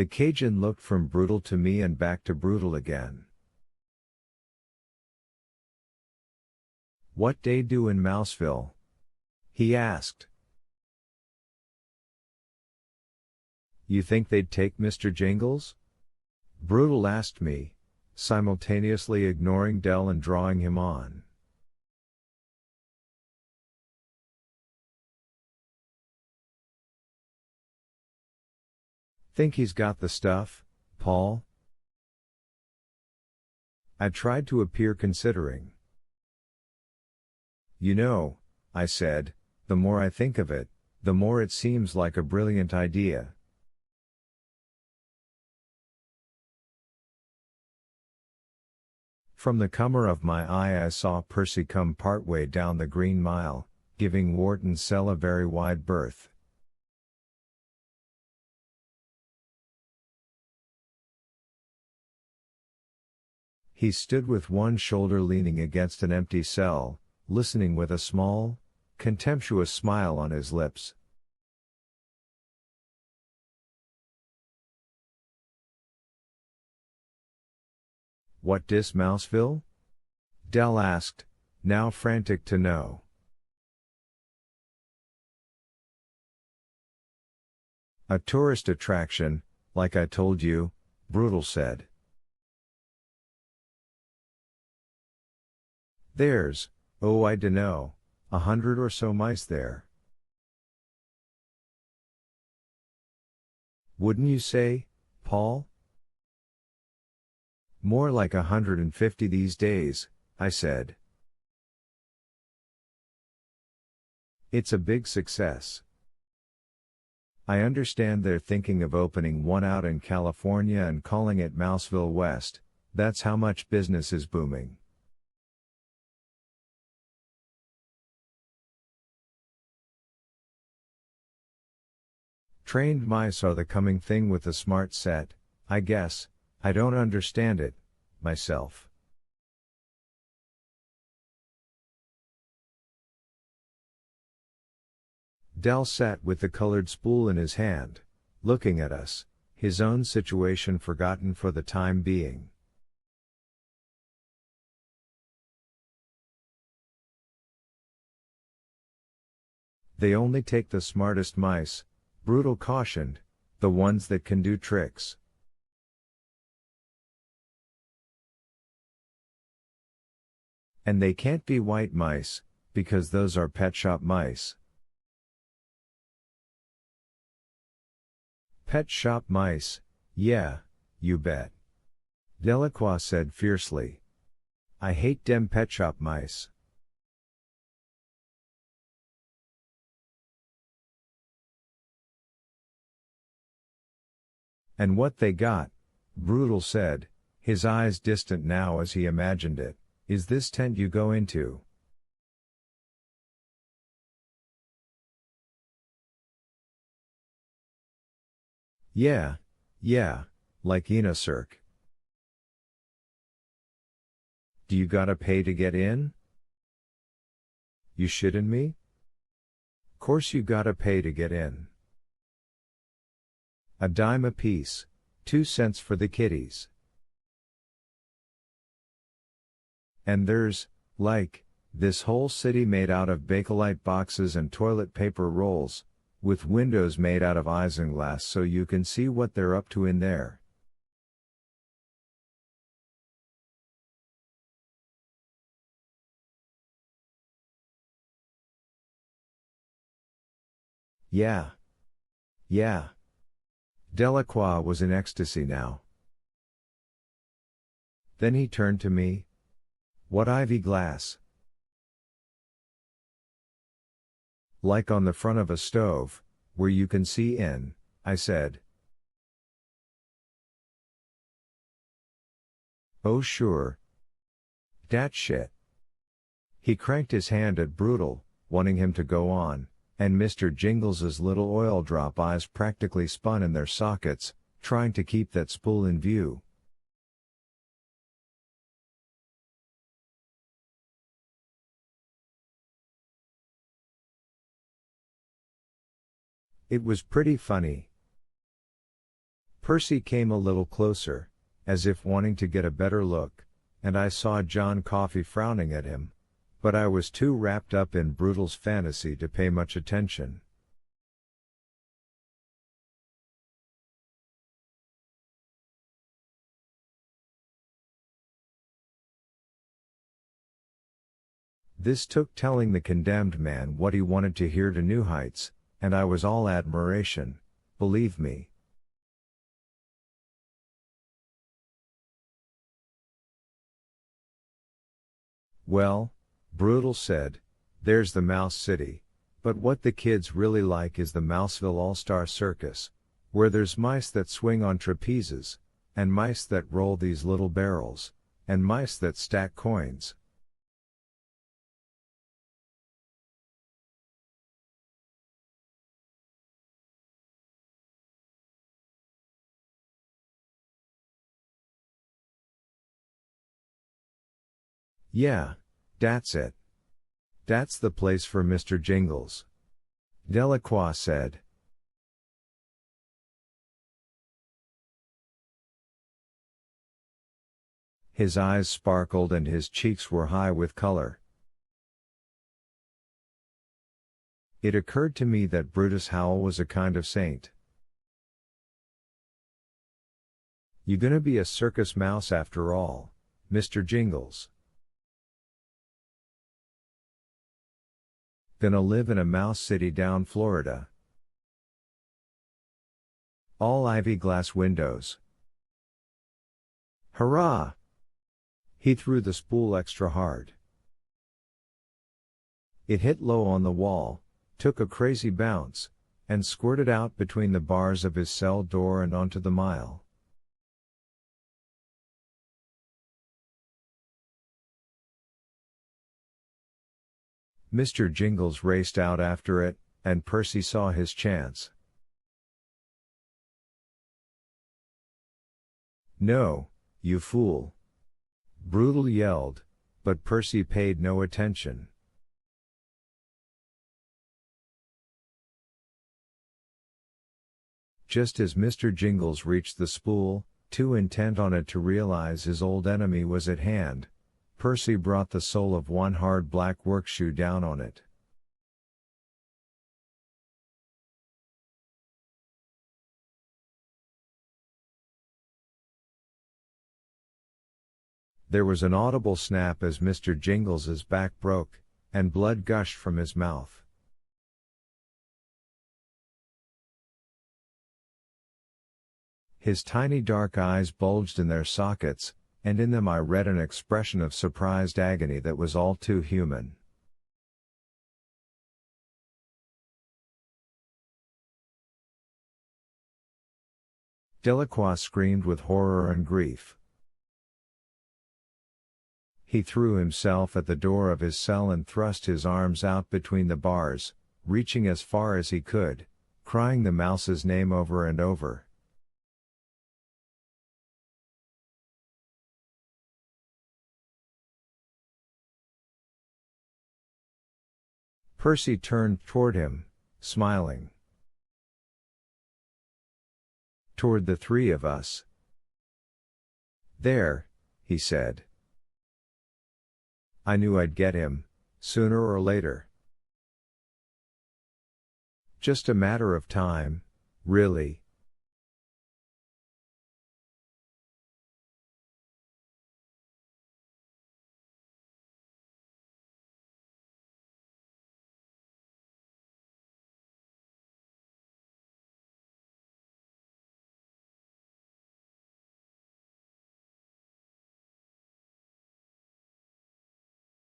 The Cajun looked from brutal to me and back to brutal again. "What dey do in Mouseville?" he asked. "You think they'd take Mr. Jingles?" Brutal asked me, simultaneously ignoring Dell and drawing him on. "Think he's got the stuff, Paul?" I tried to appear considering. "You know," I said, "the more I think of it, the more it seems like a brilliant idea." From the corner of my eye I saw Percy come partway down the Green Mile, giving Wharton's cell a very wide berth. He stood with one shoulder leaning against an empty cell, listening with a small, contemptuous smile on his lips. "What dis Mouseville?" Dell asked, now frantic to know. "A tourist attraction, like I told you," Brutal said. "There's, oh I dunno, 100 or so mice there." "Wouldn't you say, Paul?" "More like 150 these days," I said. "It's a big success. I understand they're thinking of opening one out in California and calling it Mouseville West. That's how much business is booming." "Trained mice are the coming thing with the smart set, I guess. I don't understand it, myself." Dell sat with the colored spool in his hand, looking at us, his own situation forgotten for the time being. "They only take the smartest mice," Brutal cautioned, "the ones that can do tricks." "And they can't be white mice, because those are pet shop mice." "Pet shop mice, yeah, you bet," Delacroix said fiercely. "I hate dem pet shop mice." "And what they got," Brutal said, his eyes distant now as he imagined it, "is this tent you go into." Yeah, like in a circ." "Do you gotta pay to get in?" "You shittin' me?" "Course you gotta pay to get in. A dime a piece, 2 cents for the kiddies. And there's, like, this whole city made out of Bakelite boxes and toilet paper rolls, with windows made out of isinglass so you can see what they're up to in there." Yeah. Delacroix was in ecstasy now. Then he turned to me. "What ivy glass?" "Like on the front of a stove, where you can see in," I said. "Oh sure. Dat shit." He cranked his hand at Brutal, wanting him to go on, and Mr. Jingles's little oil drop eyes practically spun in their sockets, trying to keep that spool in view. It was pretty funny. Percy came a little closer, as if wanting to get a better look, and I saw John Coffey frowning at him, but I was too wrapped up in Brutal's fantasy to pay much attention. This took telling the condemned man what he wanted to hear to new heights, and I was all admiration, believe me. Well, Brutal said, there's the Mouse City, but what the kids really like is the Mouseville All-Star Circus, where there's mice that swing on trapezes, and mice that roll these little barrels, and mice that stack coins. Yeah, that's it. That's the place for Mr. Jingles. Delacroix said. His eyes sparkled and his cheeks were high with color. It occurred to me that Brutus Howell was a kind of saint. You gonna be a circus mouse after all, Mr. Jingles? Gonna live in a mouse city down Florida. All ivy glass windows. Hurrah! He threw the spool extra hard. It hit low on the wall, took a crazy bounce, and squirted out between the bars of his cell door and onto the mile. Mr. Jingles raced out after it, and Percy saw his chance. No, you fool! Brutal yelled, but Percy paid no attention. Just as Mr. Jingles reached the spool, too intent on it to realize his old enemy was at hand, Percy brought the sole of one hard black work shoe down on it. There was an audible snap as Mr. Jingles's back broke, and blood gushed from his mouth. His tiny dark eyes bulged in their sockets, and in them I read an expression of surprised agony that was all too human. Delacroix screamed with horror and grief. He threw himself at the door of his cell and thrust his arms out between the bars, reaching as far as he could, crying the mouse's name over and over. Percy turned toward him, smiling. Toward the three of us. There, he said. I knew I'd get him, sooner or later. Just a matter of time, really.